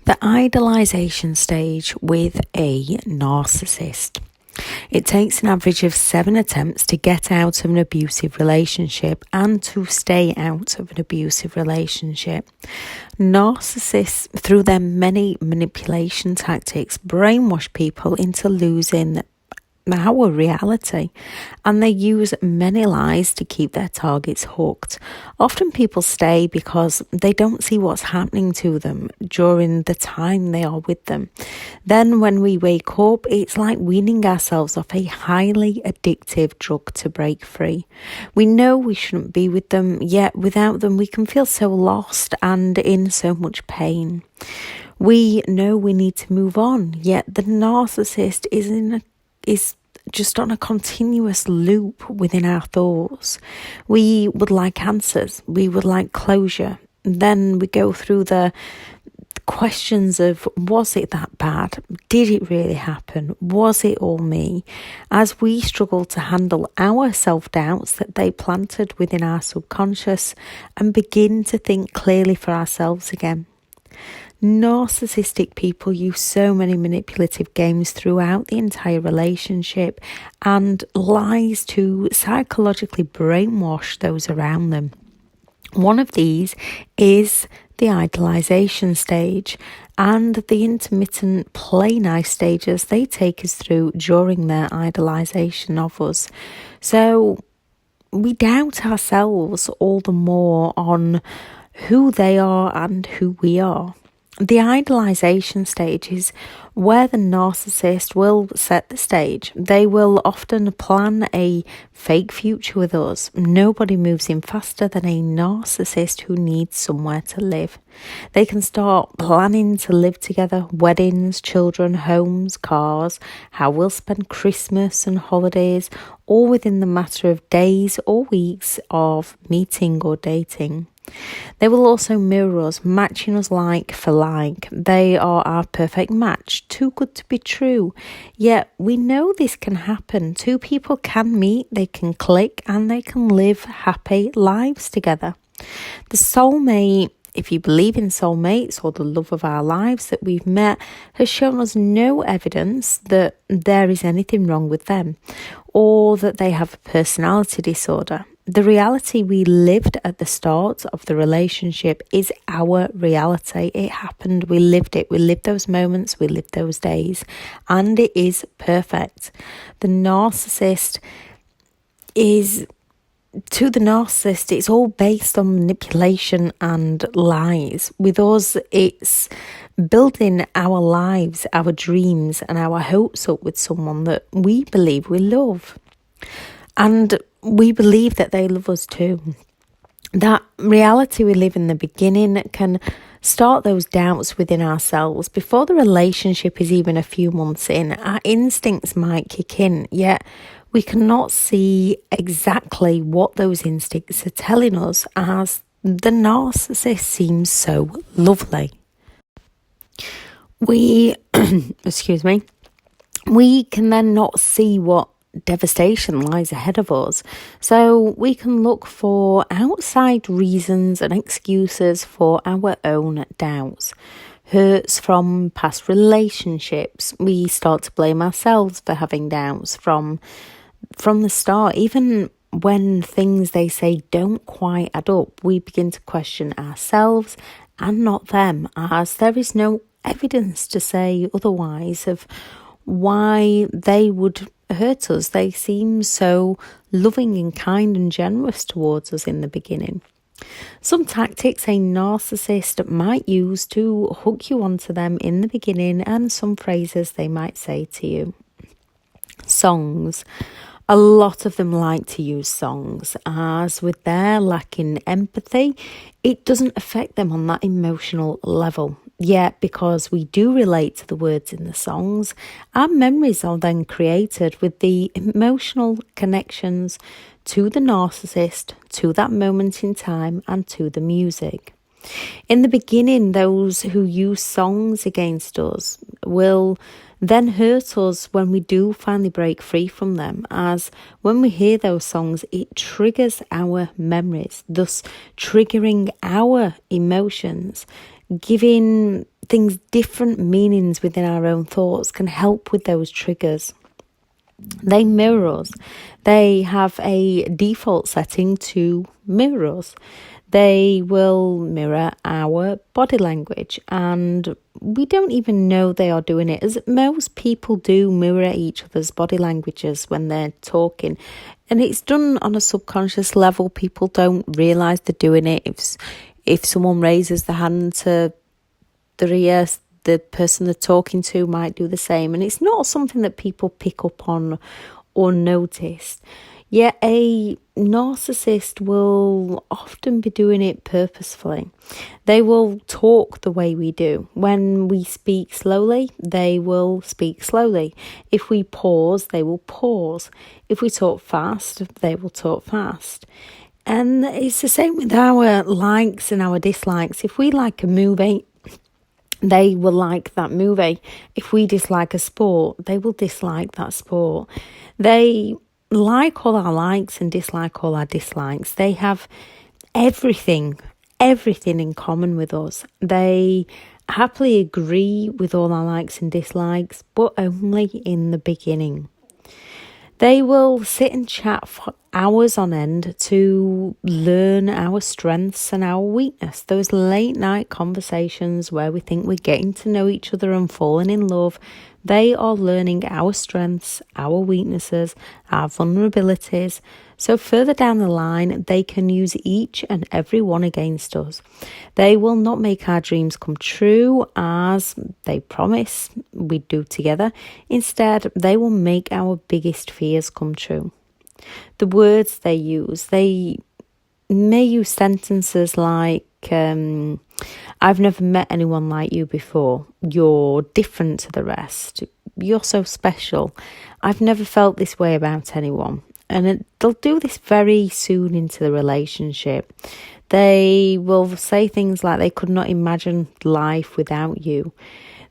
The idolization stage with a narcissist. It takes an average of 7 attempts to get out of an abusive relationship and to stay out of an abusive relationship. Narcissists, through their many manipulation tactics, brainwash people into losing our reality, and they use many lies to keep their targets hooked. Often people stay because they don't see what's happening to them during the time they are with them. Then when we wake up, it's like weaning ourselves off a highly addictive drug to break free. We know we shouldn't be with them, yet without them we can feel so lost and in so much pain. We know we need to move on, yet the narcissist is just on a continuous loop within our thoughts. We would like answers. We would like closure. Then we go through the questions of, was it that bad? Did it really happen? Was it all me? As we struggle to handle our self-doubts that they planted within our subconscious and begin to think clearly for ourselves again. Narcissistic people use so many manipulative games throughout the entire relationship and lies to psychologically brainwash those around them. One of these is the idolization stage and the intermittent play nice stages they take us through during their idolization of us. So we doubt ourselves all the more on who they are and who we are. The idolization stage is where the narcissist will set the stage. They will often plan a fake future with us. Nobody moves in faster than a narcissist who needs somewhere to live. They can start planning to live together, weddings, children, homes, cars, how we'll spend Christmas and holidays, all within the matter of days or weeks of meeting or dating. They will also mirror us, matching us like for like. They are our perfect match, too good to be true. Yet we know this can happen. Two people can meet, they can click, and they can live happy lives together. The soulmate, if you believe in soulmates or the love of our lives that we've met, has shown us no evidence that there is anything wrong with them or that they have a personality disorder. The reality we lived at the start of the relationship is our reality. It happened. We lived it. We lived those moments. We lived those days. And it is perfect. The narcissist to the narcissist, it's all based on manipulation and lies. With us, it's building our lives, our dreams, and our hopes up with someone that we believe we love. And we believe that they love us too. That reality we live in the beginning can start those doubts within ourselves. Before the relationship is even a few months in, our instincts might kick in, yet we cannot see exactly what those instincts are telling us as the narcissist seems so lovely. We can then not see what devastation lies ahead of us. So we can look for outside reasons and excuses for our own doubts. Hurts from past relationships. We start to blame ourselves for having doubts from the start. Even when things they say don't quite add up, we begin to question ourselves and not them, as there is no evidence to say otherwise of why they would hurt us. They seem so loving and kind and generous towards us in the beginning. Some tactics a narcissist might use to hook you onto them in the beginning, and some phrases they might say to you. Songs. A lot of them like to use songs, as with their lacking empathy, it doesn't affect them on that emotional level. Yet, because we do relate to the words in the songs, our memories are then created with the emotional connections to the narcissist, to that moment in time, and to the music. In the beginning, those who use songs against us will then hurt us when we do finally break free from them, as when we hear those songs, it triggers our memories, thus triggering our emotions, giving things, different meanings within our own thoughts can help with those triggers. They mirror us. They have a default setting to mirror us. They will mirror our body language, and we don't even know they are doing it, as most people do mirror each other's body languages when they're talking, and it's done on a subconscious level. People don't realise they're doing it. If someone raises the hand to their ear, the person they're talking to might do the same, and it's not something that people pick up on or notice. Yet a narcissist will often be doing it purposefully. They will talk the way we do. When we speak slowly, they will speak slowly. If we pause, they will pause. If we talk fast, they will talk fast. And it's the same with our likes and our dislikes. If we like a movie, they will like that movie. If we dislike a sport, they will dislike that sport. They like all our likes and dislike all our dislikes. They have everything in common with us. They happily agree with all our likes and dislikes, but only in the beginning. They will sit and chat for hours on end to learn our strengths and our weakness. Those late night conversations where we think we're getting to know each other and falling in love, they are learning our strengths, our weaknesses, our vulnerabilities. So further down the line, they can use each and every one against us. They will not make our dreams come true as they promise we'd do together. Instead, they will make our biggest fears come true. The words they may use sentences like, I've never met anyone like you before. You're different to the rest. You're so special. I've never felt this way about anyone. And they'll do this very soon into the relationship. They will say things like they could not imagine life without you.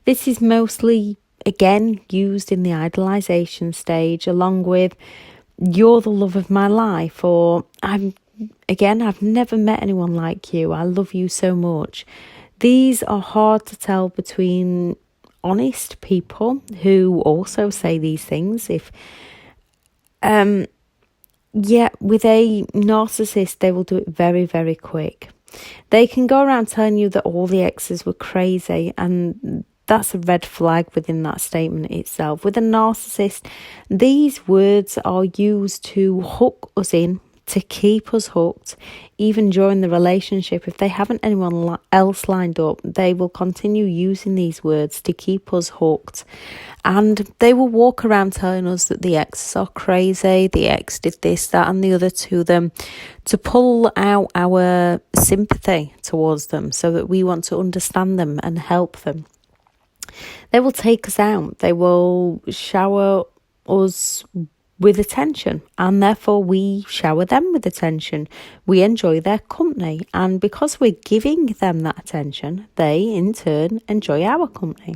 This is mostly, again, used in the idolization stage, along with you're the love of my life, or I've never met anyone like you. I love you so much. These are hard to tell between honest people who also say these things. With a narcissist, they will do it very, very quick. They can go around telling you that all the exes were crazy, and that's a red flag within that statement itself. With a narcissist, these words are used to hook us in, to keep us hooked. Even during the relationship, if they haven't anyone else lined up, they will continue using these words to keep us hooked. And they will walk around telling us that the exes are crazy, the ex did this, that and the other to them, to pull out our sympathy towards them so that we want to understand them and help them. They will take us out. They will shower us with attention, and therefore we shower them with attention. We enjoy their company, and because we're giving them that attention, they in turn enjoy our company.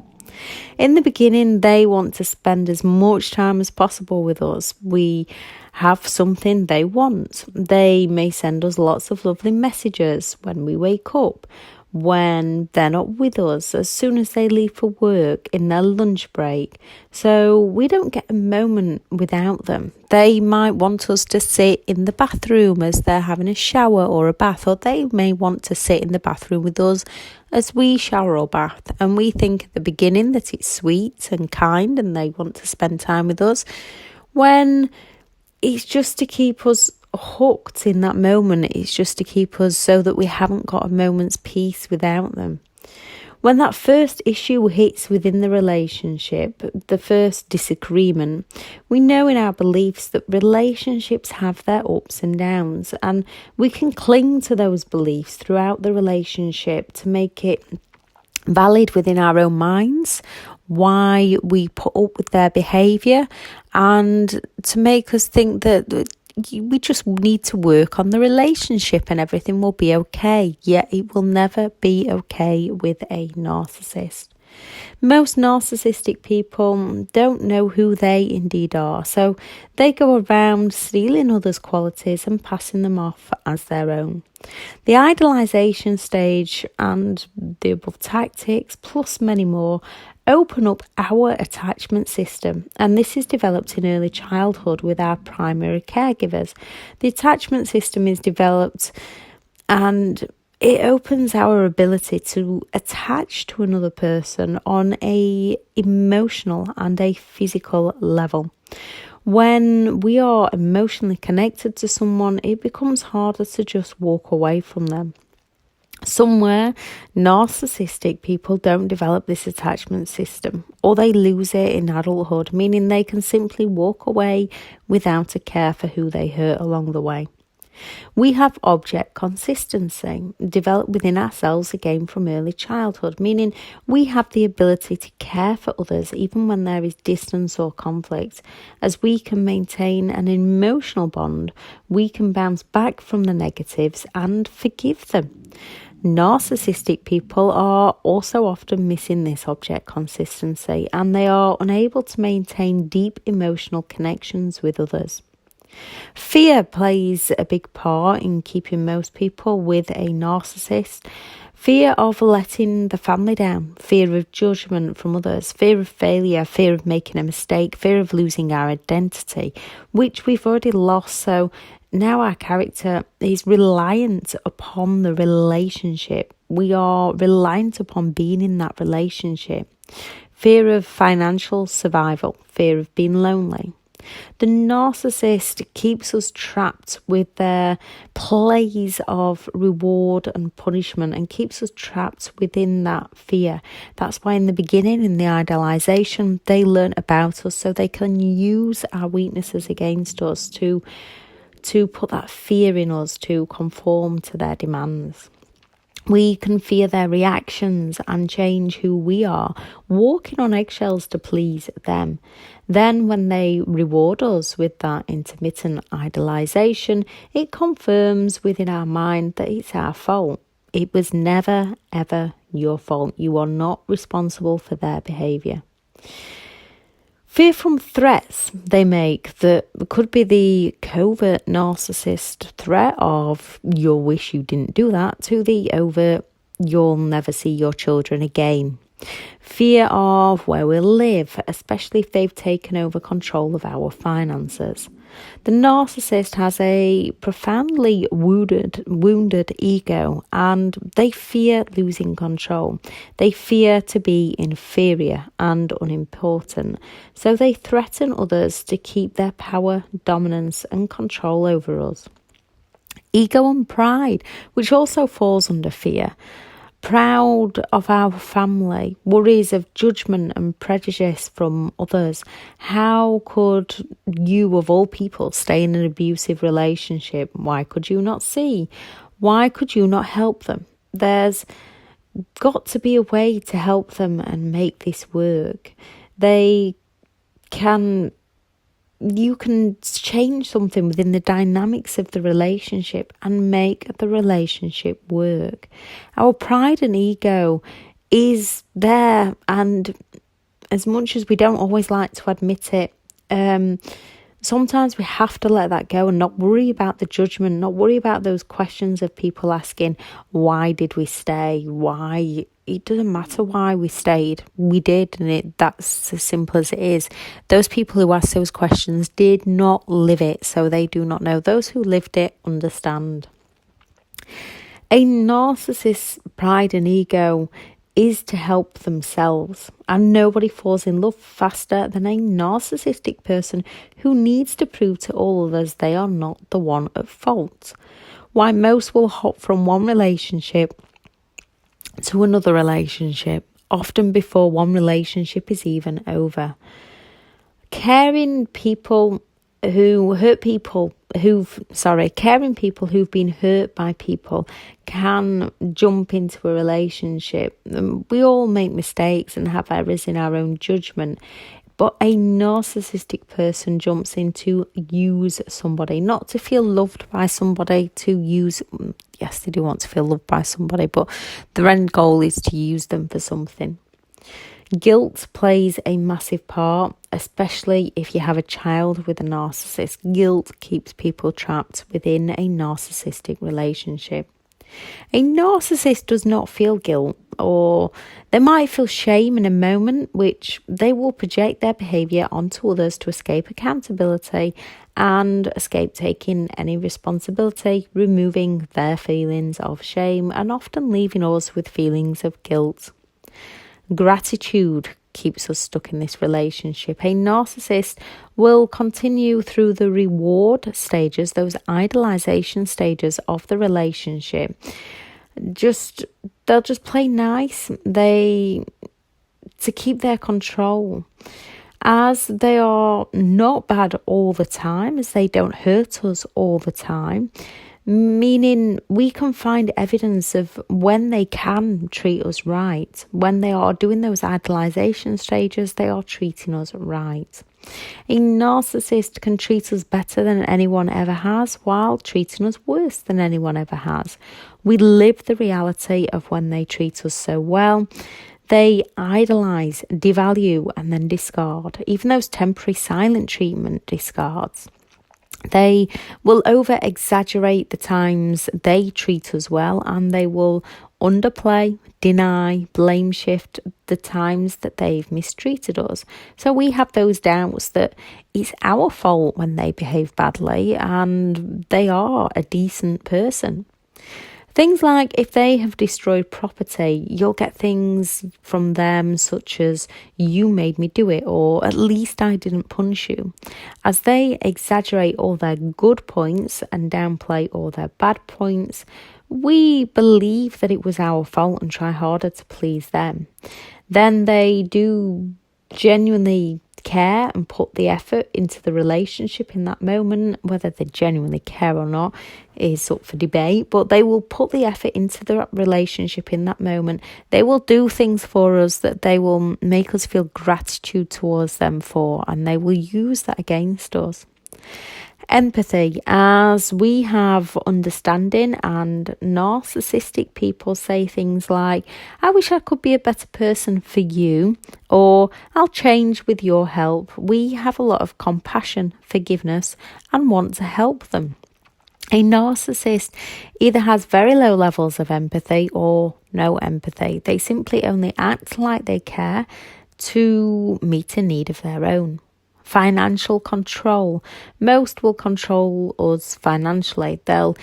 In the beginning, they want to spend as much time as possible with us. We have something they want. They may send us lots of lovely messages when we wake up, when they're not with us, as soon as they leave for work, in their lunch break. So we don't get a moment without them. They might want us to sit in the bathroom as they're having a shower or a bath, or they may want to sit in the bathroom with us as we shower or bath. And we think at the beginning that it's sweet and kind and they want to spend time with us, when it's just to keep us hooked in that moment. It's just to keep us so that we haven't got a moment's peace without them. When that first issue hits within the relationship, the first disagreement, we know in our beliefs that relationships have their ups and downs, and we can cling to those beliefs throughout the relationship to make it valid within our own minds, why we put up with their behaviour, and to make us think that we just need to work on the relationship and everything will be okay. Yet it will never be okay with a narcissist. Most narcissistic people don't know who they indeed are, so they go around stealing others' qualities and passing them off as their own. The idolization stage and the above tactics, plus many more, open up our attachment system, and this is developed in early childhood with our primary caregivers. The attachment system is developed and it opens our ability to attach to another person on a emotional and a physical level. When we are emotionally connected to someone, it becomes harder to just walk away from them. Somewhere, narcissistic people don't develop this attachment system, or they lose it in adulthood, meaning they can simply walk away without a care for who they hurt along the way. We have object consistency developed within ourselves again from early childhood, meaning we have the ability to care for others even when there is distance or conflict. As we can maintain an emotional bond, we can bounce back from the negatives and forgive them. Narcissistic people are also often missing this object consistency, and they are unable to maintain deep emotional connections with others. Fear plays a big part in keeping most people with a narcissist. Fear of letting the family down, fear of judgment from others, fear of failure, fear of making a mistake, fear of losing our identity, which we've already lost. So now our character is reliant upon the relationship. We are reliant upon being in that relationship. Fear of financial survival, fear of being lonely. The narcissist keeps us trapped with their plays of reward and punishment and keeps us trapped within that fear. That's why in the beginning, in the idolization, they learn about us so they can use our weaknesses against us to put that fear in us to conform to their demands. We can fear their reactions and change who we are, walking on eggshells to please them. Then when they reward us with that intermittent idolization, it confirms within our mind that it's our fault. It was never, ever your fault. You are not responsible for their behaviour. Fear from threats they make that could be the covert narcissist threat of "you'll wish you didn't do that" to the overt "you'll never see your children again." Fear of where we live, especially if they've taken over control of our finances. The narcissist has a profoundly wounded ego, and they fear losing control. They fear to be inferior and unimportant, so they threaten others to keep their power, dominance and control over us. Ego and pride, which also falls under fear. Proud of our family, worries of judgment and prejudice from others. How could you, of all people, stay in an abusive relationship? Why could you not see? Why could you not help them? There's got to be a way to help them and make this work. You can change something within the dynamics of the relationship and make the relationship work. Our pride and ego is there, and as much as we don't always like to admit it, sometimes we have to let that go and not worry about the judgment, not worry about those questions of people asking, why did we stay? Why? It doesn't matter why we stayed. We did, and that's as simple as it is. Those people who asked those questions did not live it, so they do not know. Those who lived it understand. A narcissist's pride and ego is to help themselves, and nobody falls in love faster than a narcissistic person who needs to prove to all others they are not the one at fault. Why most will hop from one relationship to another relationship, often before one relationship is even over. Caring people who've been hurt by people can jump into a relationship. We all make mistakes and have errors in our own judgment, but a narcissistic person jumps in to use somebody, not to feel loved by somebody, to use. Yes, they do want to feel loved by somebody, but their end goal is to use them for something. Guilt plays a massive part, especially if you have a child with a narcissist. Guilt keeps people trapped within a narcissistic relationship. A narcissist does not feel guilt, or they might feel shame in a moment, which they will project their behaviour onto others to escape accountability and escape taking any responsibility, removing their feelings of shame and often leaving us with feelings of guilt. Gratitude keeps us stuck in this relationship. A narcissist will continue through the reward stages, those idolization stages of the relationship. They'll just play nice. To keep their control. As they are not bad all the time, as they don't hurt us all the time, meaning we can find evidence of when they can treat us right. When they are doing those idolization stages, they are treating us right. A narcissist can treat us better than anyone ever has, while treating us worse than anyone ever has. We live the reality of when they treat us so well. They idolize, devalue, and then discard. Even those temporary silent treatment discards. They will over-exaggerate the times they treat us well, and they will underplay, deny, blame shift the times that they've mistreated us. So we have those doubts that it's our fault when they behave badly and they are a decent person. Things like if they have destroyed property, you'll get things from them such as, you made me do it, or at least I didn't punish you. As they exaggerate all their good points and downplay all their bad points, we believe that it was our fault and try harder to please them. Then they do genuinely care and put the effort into the relationship in that moment. Whether they genuinely care or not is up for debate, but they will put the effort into the relationship in that moment. They will do things for us that they will make us feel gratitude towards them for, and they will use that against us. Empathy, as we have understanding, and narcissistic people say things like, I wish I could be a better person for you, or I'll change with your help. We have a lot of compassion, forgiveness, and want to help them. A narcissist either has very low levels of empathy or no empathy. They simply only act like they care to meet a need of their own. Financial control. Most will control us financially. They'll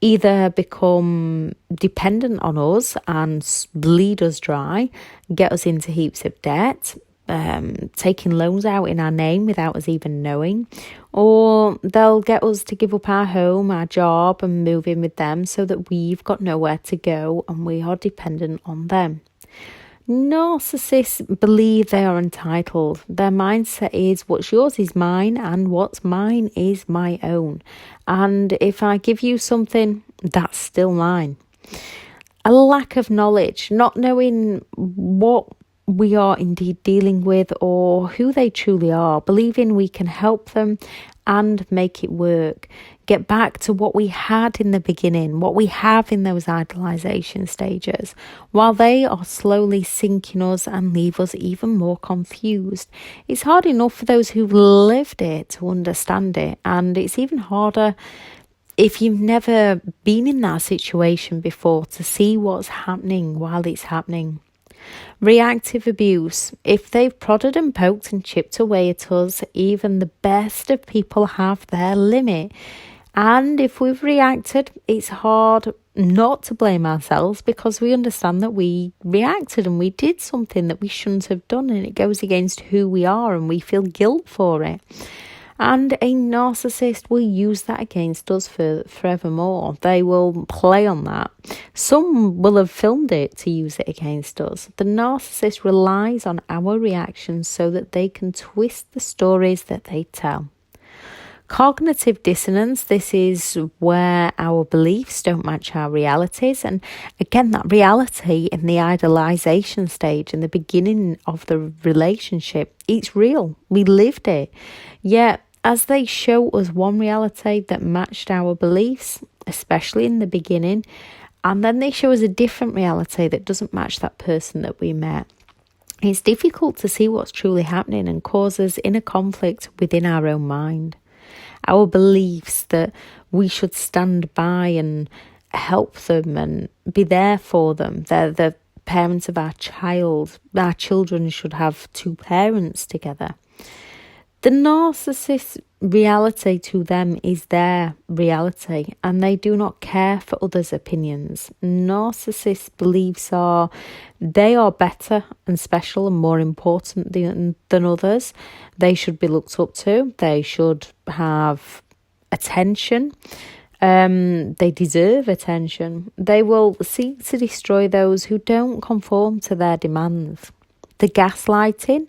either become dependent on us and bleed us dry, get us into heaps of debt, taking loans out in our name without us even knowing, or they'll get us to give up our home, our job, and move in with them so that we've got nowhere to go and we are dependent on them. Narcissists believe they are entitled. Their mindset is what's yours is mine and what's mine is my own. And if I give you something, that's still mine. A lack of knowledge, not knowing what we are indeed dealing with or who they truly are, believing we can help them and make it work. Get back to what we had in the beginning, what we have in those idolization stages, while they are slowly sinking us and leave us even more confused. It's hard enough for those who've lived it to understand it, and it's even harder if you've never been in that situation before to see what's happening while it's happening. Reactive abuse. If they've prodded and poked and chipped away at us, even the best of people have their limit. And if we've reacted, it's hard not to blame ourselves because we understand that we reacted and we did something that we shouldn't have done, and it goes against who we are and we feel guilt for it. And a narcissist will use that against us forevermore. They will play on that. Some will have filmed it to use it against us. The narcissist relies on our reactions so that they can twist the stories that they tell. Cognitive dissonance, this is where our beliefs don't match our realities. And again, that reality in the idolization stage, in the beginning of the relationship, it's real. We lived it. Yet, as they show us one reality that matched our beliefs, especially in the beginning, and then they show us a different reality that doesn't match that person that we met, It's difficult to see what's truly happening and causes inner conflict within our own mind. Our beliefs that we should stand by and help them and be there for them. They're the parents of our child. Our children should have two parents together. The narcissist's reality to them is their reality, and they do not care for others' opinions. Narcissists' beliefs they are better and special and more important than others. They should be looked up to. They should have attention. They deserve attention. They will seek to destroy those who don't conform to their demands. The gaslighting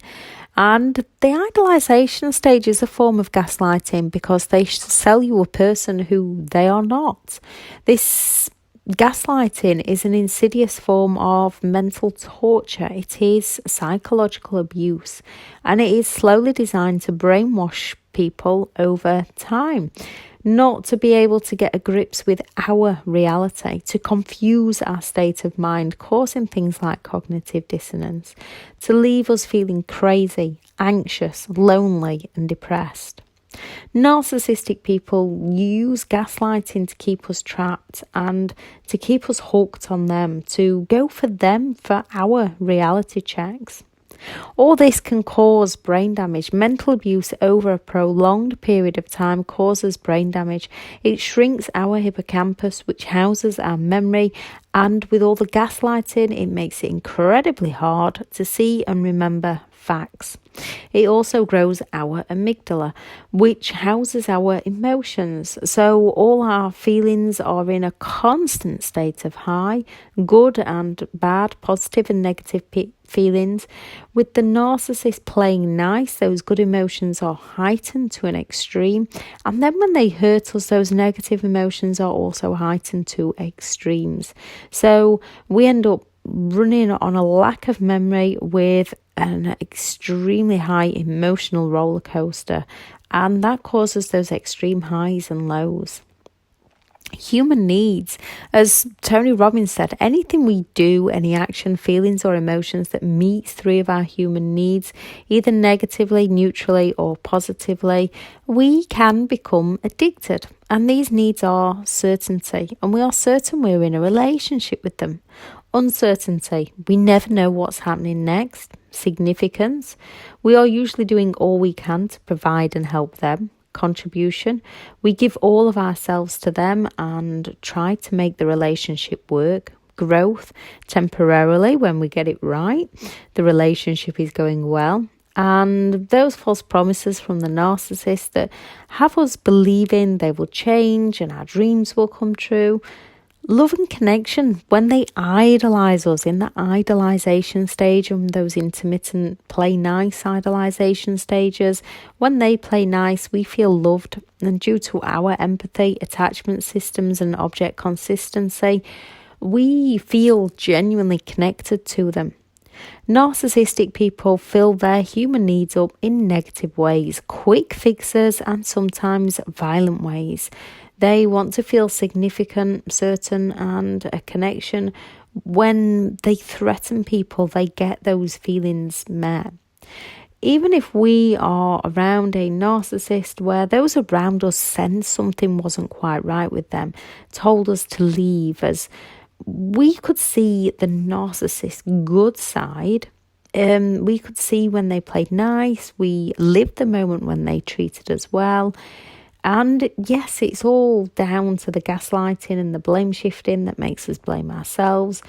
and the idolization stage is a form of gaslighting because they sell you a person who they are not. This gaslighting is an insidious form of mental torture. It is psychological abuse, and it is slowly designed to brainwash people over time, not to be able to get a grips with our reality, to confuse our state of mind, causing things like cognitive dissonance, to leave us feeling crazy, anxious, lonely and depressed. Narcissistic people use gaslighting to keep us trapped and to keep us hooked on them, to go for them for our reality checks. All this can cause brain damage. Mental abuse over a prolonged period of time causes brain damage. It shrinks our hippocampus, which houses our memory, and with all the gaslighting, it makes it incredibly hard to see and remember facts. It also grows our amygdala, which houses our emotions. So all our feelings are in a constant state of high, good and bad, positive and negative feelings. With the narcissist playing nice, those good emotions are heightened to an extreme. And then when they hurt us, those negative emotions are also heightened to extremes. So we end up running on a lack of memory with an extremely high emotional roller coaster, and that causes those extreme highs and lows. Human needs, as Tony Robbins said, anything we do, any action, feelings or emotions that meets three of our human needs, either negatively, neutrally or positively, we can become addicted. And these needs are certainty, and we are certain we're in a relationship with them. Uncertainty, we never know what's happening next. Significance, we are usually doing all we can to provide and help them. Contribution, we give all of ourselves to them and try to make the relationship work. Growth, temporarily when we get it right, the relationship is going well. And those false promises from the narcissist that have us believing they will change and our dreams will come true. Love and connection, when they idolize us in the idolization stage and those intermittent play nice idolization stages, when they play nice, we feel loved. And due to our empathy, attachment systems and object consistency, we feel genuinely connected to them. Narcissistic people fill their human needs up in negative ways, quick fixes and sometimes violent ways. They want to feel significant, certain, and a connection. When they threaten people, they get those feelings met. Even if we are around a narcissist where those around us sense something wasn't quite right with them, told us to leave, as we could see the narcissist's good side. We could see when they played nice. We lived the moment when they treated us well. And yes, it's all down to the gaslighting and the blame shifting that makes us blame ourselves.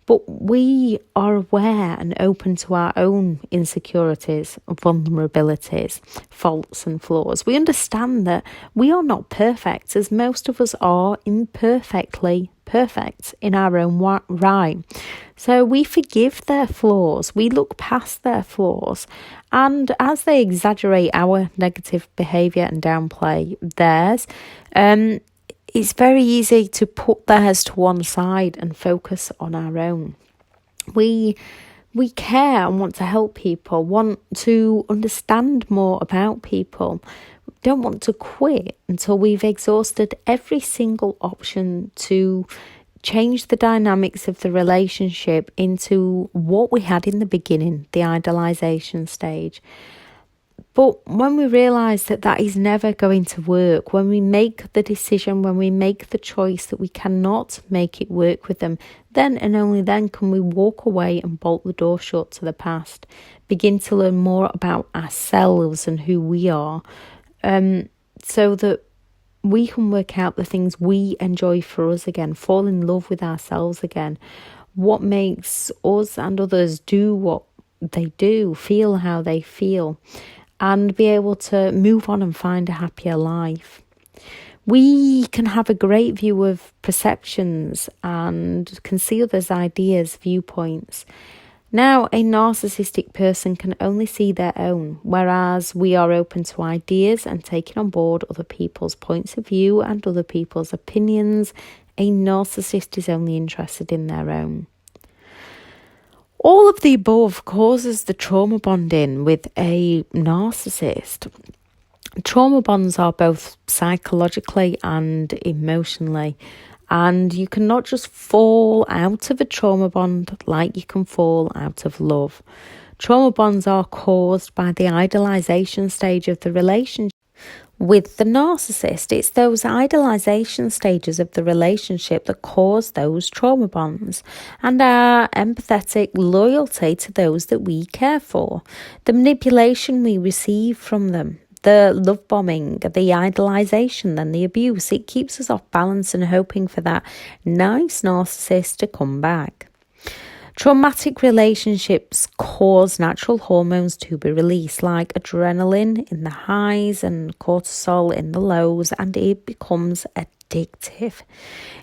But we are aware and open to our own insecurities, vulnerabilities, faults and flaws. We understand that we are not perfect, as most of us are imperfectly perfect in our own right. So we forgive their flaws, we look past their flaws, and as they exaggerate our negative behaviour and downplay theirs, it's very easy to put theirs to one side and focus on our own. We care and want to help people, want to understand more about people, don't want to quit until we've exhausted every single option to change the dynamics of the relationship into what we had in the beginning, the idealization stage. But when we realise that that is never going to work, when we make the decision, when we make the choice that we cannot make it work with them, then and only then can we walk away and bolt the door shut to the past, begin to learn more about ourselves and who we are, so that we can work out the things we enjoy for us again, fall in love with ourselves again, what makes us and others do what they do, feel how they feel, and be able to move on and find a happier life. We can have a great view of perceptions and can see others' ideas, viewpoints. Now, a narcissistic person can only see their own, whereas we are open to ideas and taking on board other people's points of view and other people's opinions. A narcissist is only interested in their own. All of the above causes the trauma bonding with a narcissist. Trauma bonds are both psychologically and emotionally, and you cannot just fall out of a trauma bond like you can fall out of love. Trauma bonds are caused by the idealization stage of the relationship. With the narcissist, it's those idealization stages of the relationship that cause those trauma bonds and our empathetic loyalty to those that we care for, the manipulation we receive from them, the love bombing, the idolization, and the abuse. It keeps us off balance and hoping for that nice narcissist to come back. Traumatic relationships cause natural hormones to be released, like adrenaline in the highs and cortisol in the lows, and it becomes addictive.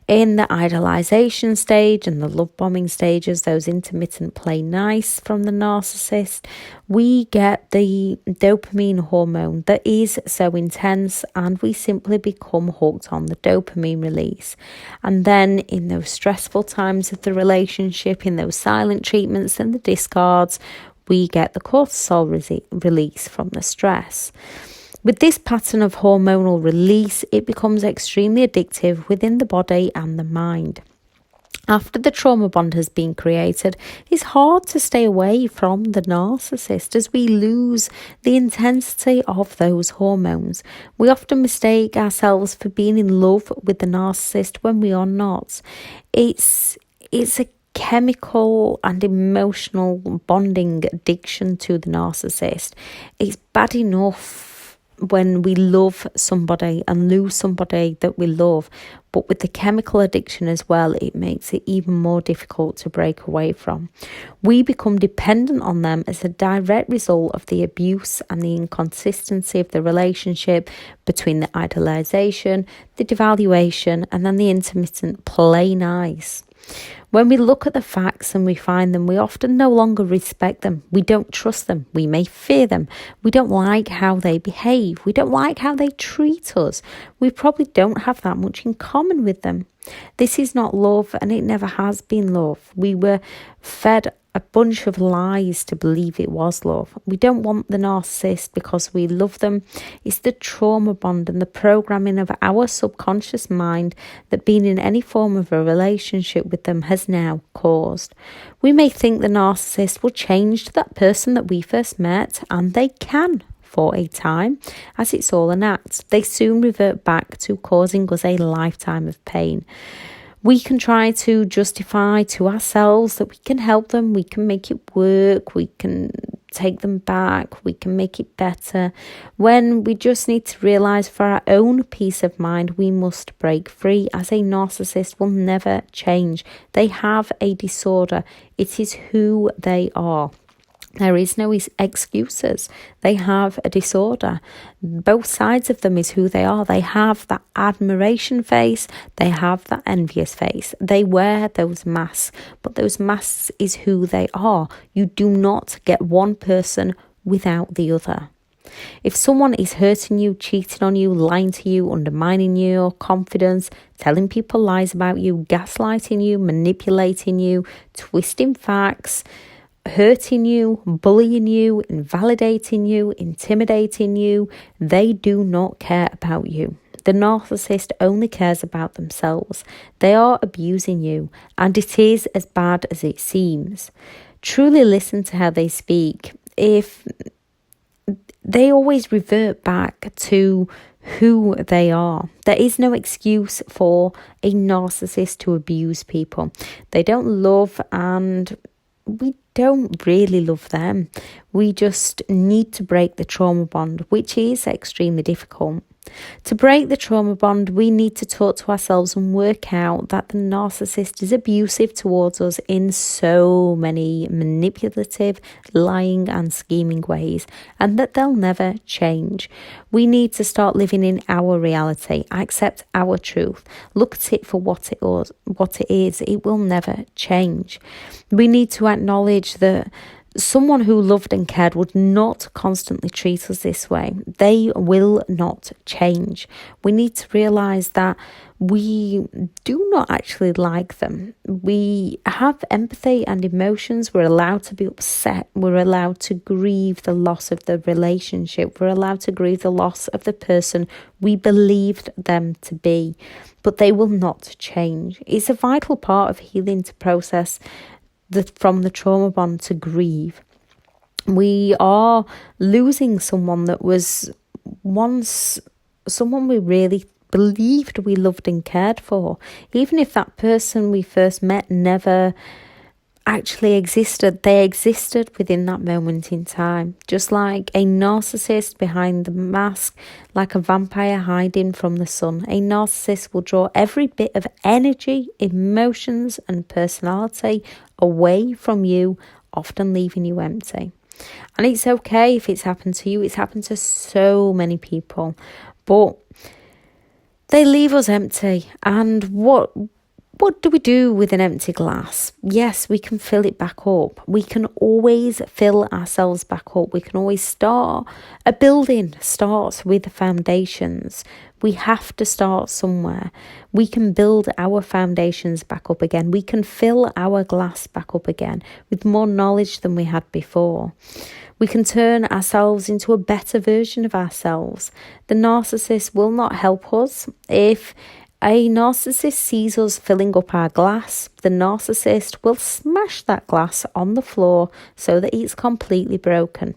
In the idealization stage and the love bombing stages, those intermittent play nice from the narcissist, we get the dopamine hormone that is so intense, and we simply become hooked on the dopamine release. And then in those stressful times of the relationship, in those silent treatments and the discards, we get the cortisol release from the stress. With this pattern of hormonal release, it becomes extremely addictive within the body and the mind. After the trauma bond has been created, it's hard to stay away from the narcissist as we lose the intensity of those hormones. We often mistake ourselves for being in love with the narcissist when we are not. It's a chemical and emotional bonding addiction to the narcissist. It's bad enough when we love somebody and lose somebody that we love, but with the chemical addiction as well, it makes it even more difficult to break away from. We become dependent on them as a direct result of the abuse and the inconsistency of the relationship between the idolization, the devaluation, and then the intermittent play nice. When we look at the facts and we find them, we often no longer respect them. We don't trust them. We may fear them. We don't like how they behave. We don't like how they treat us. We probably don't have that much in common with them. This is not love, and it never has been love. We were fed a bunch of lies to believe it was love. We don't want the narcissist because we love them. It's the trauma bond and the programming of our subconscious mind that being in any form of a relationship with them has now caused. We may think the narcissist will change to that person that we first met, and they can for a time, as it's all an act. They soon revert back to causing us a lifetime of pain. We can try to justify to ourselves that we can help them, we can make it work, we can take them back, we can make it better, when we just need to realise for our own peace of mind we must break free, as a narcissist will never change. They have a disorder. It is who they are. There is no excuses. They have a disorder. Both sides of them is who they are. They have that admiration face. They have that envious face. They wear those masks, but those masks is who they are. You do not get one person without the other. If someone is hurting you, cheating on you, lying to you, undermining your confidence, telling people lies about you, gaslighting you, manipulating you, twisting facts, hurting you, bullying you, invalidating you, intimidating you, they do not care about you. The narcissist only cares about themselves. They are abusing you, and it is as bad as it seems. Truly listen to how they speak. If they always revert back to who they are. There is no excuse for a narcissist to abuse people. They don't love, and we don't really love them. We just need to break the trauma bond, which is extremely difficult. To break the trauma bond, we need to talk to ourselves and work out that the narcissist is abusive towards us in so many manipulative, lying and scheming ways, and that they'll never change. We need to start living in our reality, accept our truth, look at it for what it is. It will never change. We need to acknowledge that someone who loved and cared would not constantly treat us this way. They will not change. We need to realise that we do not actually like them. We have empathy and emotions. We're allowed to be upset. We're allowed to grieve the loss of the relationship. We're allowed to grieve the loss of the person we believed them to be. But they will not change. It's a vital part of healing to process from the trauma bond, to grieve. We are losing someone that was once someone we really believed we loved and cared for. Even if that person we first met never actually existed, they existed within that moment in time. Just like a narcissist behind the mask, like a vampire hiding from the sun. A narcissist will draw every bit of energy, emotions and personality away from you, often leaving you empty. And it's okay if it's happened to you. It's happened to so many people. But they leave us empty. And what do we do with an empty glass? Yes, we can fill it back up. We can always fill ourselves back up. We can always start. A building starts with the foundations. We have to start somewhere. We can build our foundations back up again. We can fill our glass back up again with more knowledge than we had before. We can turn ourselves into a better version of ourselves. The narcissist will not help us. If a narcissist sees us filling up our glass, the narcissist will smash that glass on the floor so that it's completely broken.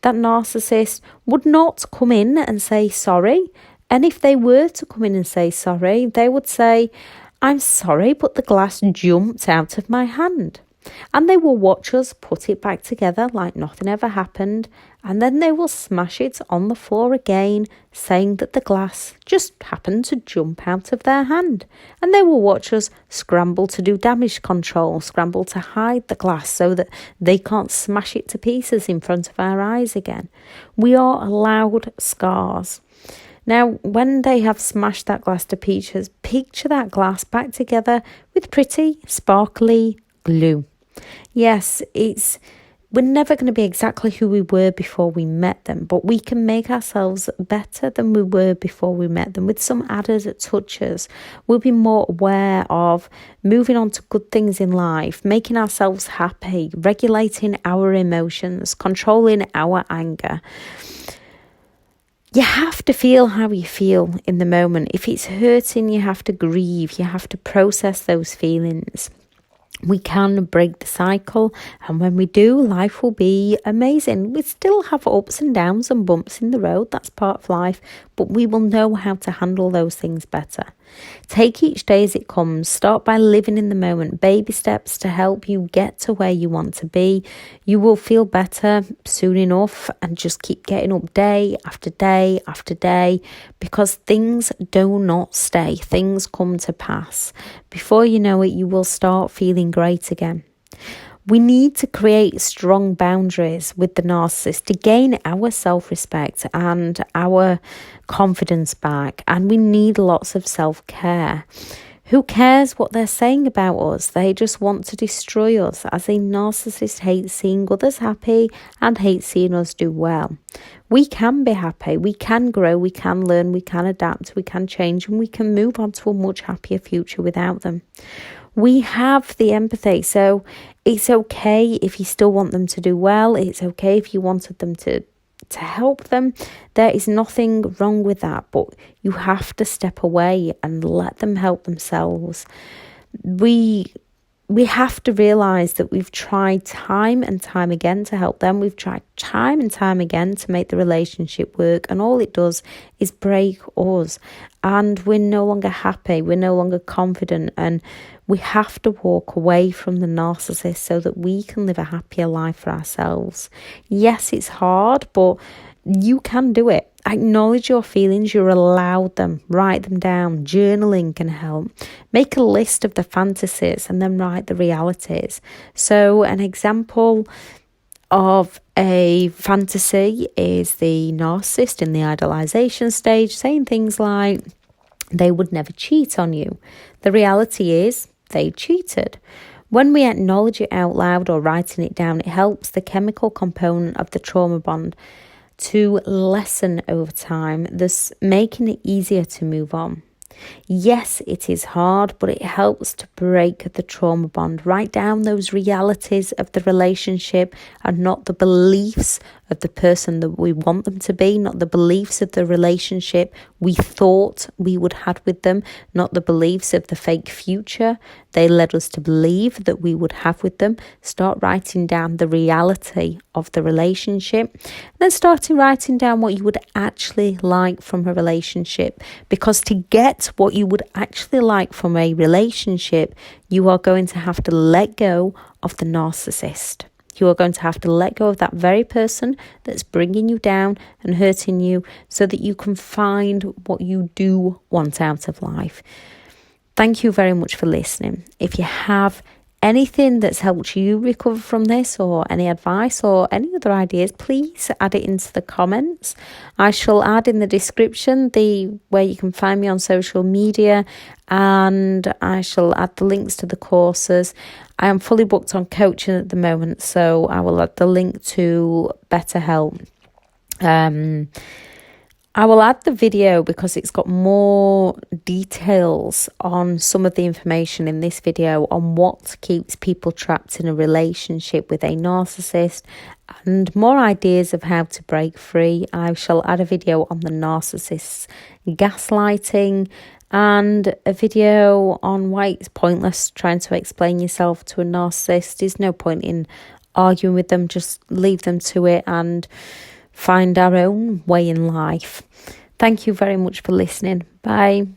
That narcissist would not come in and say sorry. And if they were to come in and say sorry, they would say, "I'm sorry, but the glass jumped out of my hand." And they will watch us put it back together like nothing ever happened. And then they will smash it on the floor again, saying that the glass just happened to jump out of their hand. And they will watch us scramble to do damage control, scramble to hide the glass so that they can't smash it to pieces in front of our eyes again. We are allowed scars. Now, when they have smashed that glass to pieces, picture that glass back together with pretty, sparkly glue. Yes, we're never going to be exactly who we were before we met them, but we can make ourselves better than we were before we met them with some added touches. We'll be more aware of moving on to good things in life, making ourselves happy, regulating our emotions, controlling our anger. You have to feel how you feel in the moment. If it's hurting, you have to grieve. You have to process those feelings. We can break the cycle, and when we do, life will be amazing. We still have ups and downs and bumps in the road, that's part of life, but we will know how to handle those things better. Take each day as it comes. Start by living in the moment. Baby steps to help you get to where you want to be. You will feel better soon enough, and just keep getting up day after day after day, because things do not stay. Things come to pass. Before you know it, you will start feeling great again. We need to create strong boundaries with the narcissist to gain our self-respect and our confidence back. And we need lots of self-care. Who cares what they're saying about us? They just want to destroy us, as a narcissist hates seeing others happy and hates seeing us do well. We can be happy, we can grow, we can learn, we can adapt, we can change, and we can move on to a much happier future without them. We have the empathy, so it's okay if you still want them to do well. It's okay if you wanted them to to help them. There is nothing wrong with that, but you have to step away and let them help themselves. We have to realise that we've tried time and time again to help them. We've tried time and time again to make the relationship work, and all it does is break us. And we're no longer happy, we're no longer confident, and we have to walk away from the narcissist so that we can live a happier life for ourselves. Yes, it's hard, but you can do it. Acknowledge your feelings, you're allowed them. Write them down. Journaling can help. Make a list of the fantasies and then write the realities. So an example of a fantasy is the narcissist in the idolization stage saying things like, they would never cheat on you. The reality is they cheated. When we acknowledge it out loud or writing it down, it helps the chemical component of the trauma bond to lessen over time, thus making it easier to move on. Yes, it is hard, but it helps to break the trauma bond. Write down those realities of the relationship and not the beliefs of the person that we want them to be, not the beliefs of the relationship we thought we would have with them, not the beliefs of the fake future they led us to believe that we would have with them. Start writing down the reality of the relationship, and then starting writing down what you would actually like from a relationship, because to get what you would actually like from a relationship, you are going to have to let go of the narcissist. You are going to have to let go of that very person that's bringing you down and hurting you so that you can find what you do want out of life. Thank you very much for listening. If you have anything that's helped you recover from this, or any advice or any other ideas, please add it into the comments. I shall add in the description where you can find me on social media, and I shall add the links to the courses. I am fully booked on coaching at the moment, so I will add the link to BetterHelp. I will add the video because it's got more details on some of the information in this video on what keeps people trapped in a relationship with a narcissist, and more ideas of how to break free. I shall add a video on the narcissist's gaslighting and a video on why it's pointless trying to explain yourself to a narcissist. There's no point in arguing with them, just leave them to it and find our own way in life. Thank you very much for listening. Bye.